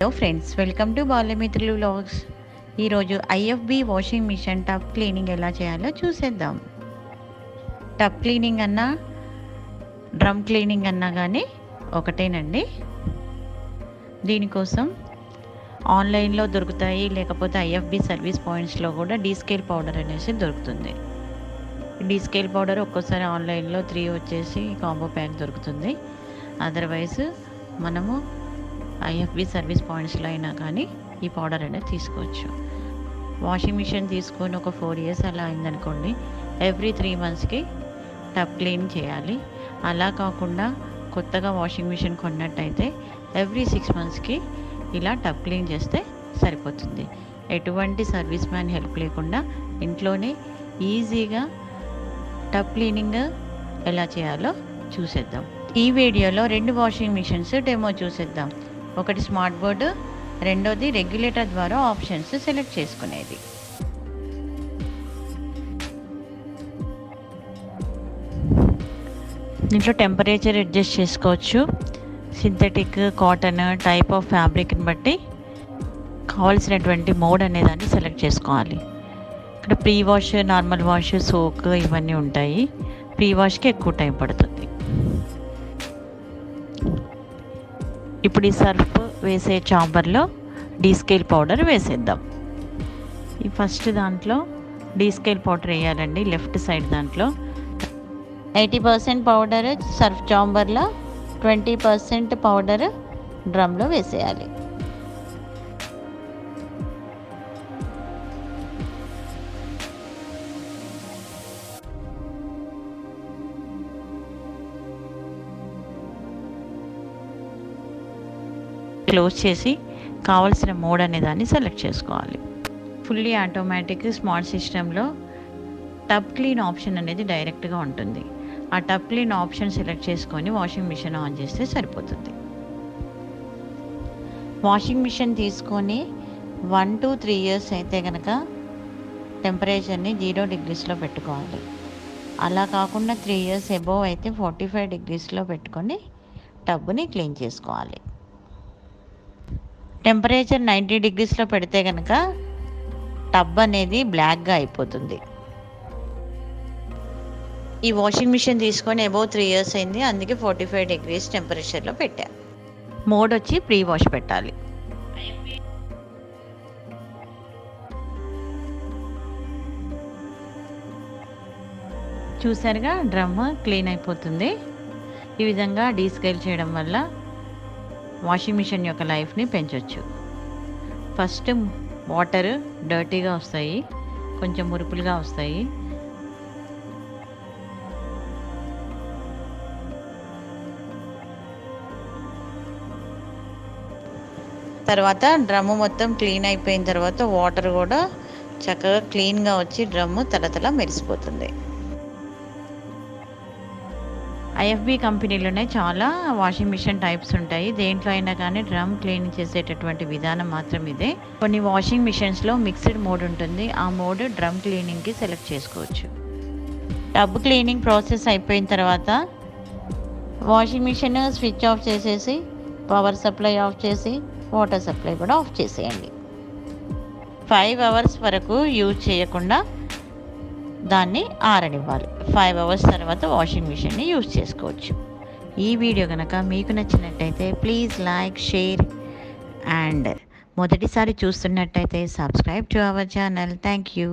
Hello friends, welcome to Balyamitrulu vlogs. ఈరోజు IFB washing machine tub cleaning ఎలా చేయాలో చూసేద్దాం. టబ్ క్లీనింగ్ అన్నా డ్రమ్ క్లీనింగ్ అన్నా కానీ ఒకటేనండి. దీనికోసం ఆన్లైన్లో దొరుకుతాయి, లేకపోతే ఐఎఫ్బి సర్వీస్ పాయింట్స్లో కూడా డీస్కేల్ పౌడర్ అనేసి దొరుకుతుంది. డీస్కేల్ పౌడర్ ఒక్కోసారి ఆన్లైన్లో 3 వచ్చేసి కాంబో ప్యాక్ దొరుకుతుంది. అదర్వైజ్ మనము ఐఎఫ్బి సర్వీస్ పాయింట్స్లో అయినా కానీ ఈ పౌడర్ అనేది తీసుకోవచ్చు. వాషింగ్ మిషన్ తీసుకొని ఒక 4 years అలా అయిందనుకోండి, ఎవ్రీ 3 monthsకి టబ్ క్లీన్ చేయాలి. అలా కాకుండా కొత్తగా వాషింగ్ మిషన్ కొన్నట్టయితే ఎవ్రీ 6 monthsకి ఇలా టబ్ క్లీన్ చేస్తే సరిపోతుంది. ఎటువంటి సర్వీస్ మ్యాన్ హెల్ప్ లేకుండా ఇంట్లోనే ఈజీగా టబ్ క్లీనింగ్ ఎలా చేయాలో చూసేద్దాం. ఈ వీడియోలో 2 వాషింగ్ మిషన్స్ డెమో చూసేద్దాం. ఒకటి స్మార్ట్ బోర్డు, రెండోది రెగ్యులేటర్ ద్వారా ఆప్షన్స్ సెలెక్ట్ చేసుకునేది. దీంట్లో టెంపరేచర్ అడ్జస్ట్ చేసుకోవచ్చు. సింథటిక్, కాటన్, టైప్ ఆఫ్ ఫ్యాబ్రిక్ని బట్టి కావాల్సినటువంటి మోడ్ అనేదాన్ని సెలెక్ట్ చేసుకోవాలి. ఇక్కడ pre wash, normal wash, soak ఇవన్నీ ఉంటాయి. ప్రీ వాష్కి ఎక్కువ టైం పడుతుంది. ఇప్పుడు ఈ సర్ఫ్ వేసే చాంబర్లో డీస్కేల్ పౌడర్ వేసేద్దాం. ఈ ఫస్ట్ దాంట్లో డీస్కేల్ పౌడర్ వేయాలండి. లెఫ్ట్ సైడ్ దాంట్లో 80% పౌడర్ సర్ఫ్ చాంబర్లో, 20% పౌడర్ డ్రమ్లో వేసేయాలి. క్లోజ్ చేసి కావాల్సిన మోడ్ అనే దాన్ని సెలెక్ట్ చేసుకోవాలి. ఫుల్లీ ఆటోమేటిక్ స్మార్ట్ సిస్టంలో టబ్ క్లీన్ ఆప్షన్ అనేది డైరెక్ట్గా ఉంటుంది. ఆ టబ్ క్లీన్ ఆప్షన్ సెలెక్ట్ చేసుకొని వాషింగ్ మిషన్ ఆన్ చేస్తే సరిపోతుంది. వాషింగ్ మిషన్ తీసుకొని 1 to 3 years అయితే కనుక టెంపరేచర్ని 0 degreesలో పెట్టుకోవాలి. అలా కాకుండా 3 years అబోవ్ అయితే 45 degreesలో పెట్టుకొని టబ్ని క్లీన్ చేసుకోవాలి. టెంపరేచర్ 90 degreesలో పెడితే కనుక టబ్ అనేది బ్లాక్గా అయిపోతుంది. ఈ వాషింగ్ మిషన్ తీసుకొని అబౌవ్ 3 years అయింది, అందుకే 45 degrees టెంపరేచర్లో పెట్టా. మోడ్ వచ్చి ప్రీ వాష్ పెట్టాలి. చూసారుగా, డ్రమ్ క్లీన్ అయిపోతుంది. ఈ విధంగా డీస్కేల్ చేయడం వల్ల వాషింగ్ మిషన్ యొక్క లైఫ్ని పెంచవచ్చు. ఫస్ట్ వాటర్ డర్టీగా వస్తాయి, కొంచెం మురుపులుగా వస్తాయి. తర్వాత డ్రమ్ము మొత్తం క్లీన్ అయిపోయిన తర్వాత వాటర్ కూడా చక్కగా క్లీన్గా వచ్చి డ్రమ్ము తలతల మెరిసిపోతుంది. ఐఎఫ్బి కంపెనీలోనే చాలా వాషింగ్ మిషన్ టైప్స్ ఉంటాయి. దేంట్లో అయినా కానీ డ్రమ్ క్లీన్ చేసేటటువంటి విధానం మాత్రం ఇదే. కొన్ని వాషింగ్ మిషన్స్లో మిక్స్డ్ మోడ్ ఉంటుంది. ఆ మోడ్ డ్రమ్ క్లీనింగ్కి సెలెక్ట్ చేసుకోవచ్చు. టబ్ క్లీనింగ్ ప్రాసెస్ అయిపోయిన తర్వాత వాషింగ్ మిషన్ స్విచ్ ఆఫ్ చేసేసి, పవర్ సప్లై ఆఫ్ చేసి, వాటర్ సప్లై కూడా ఆఫ్ చేసేయండి. 5 hours వరకు యూజ్ చేయకుండా దాన్ని ఆరనివ్వాలి. 5 hours తర్వాత వాషింగ్ మిషన్ని యూజ్ చేసుకోవచ్చు. ఈ వీడియో కనుక మీకు నచ్చినట్టయితే ప్లీజ్ లైక్, షేర్ అండ్ మొదటిసారి చూస్తున్నట్టయితే subscribe to our channel. Thank you.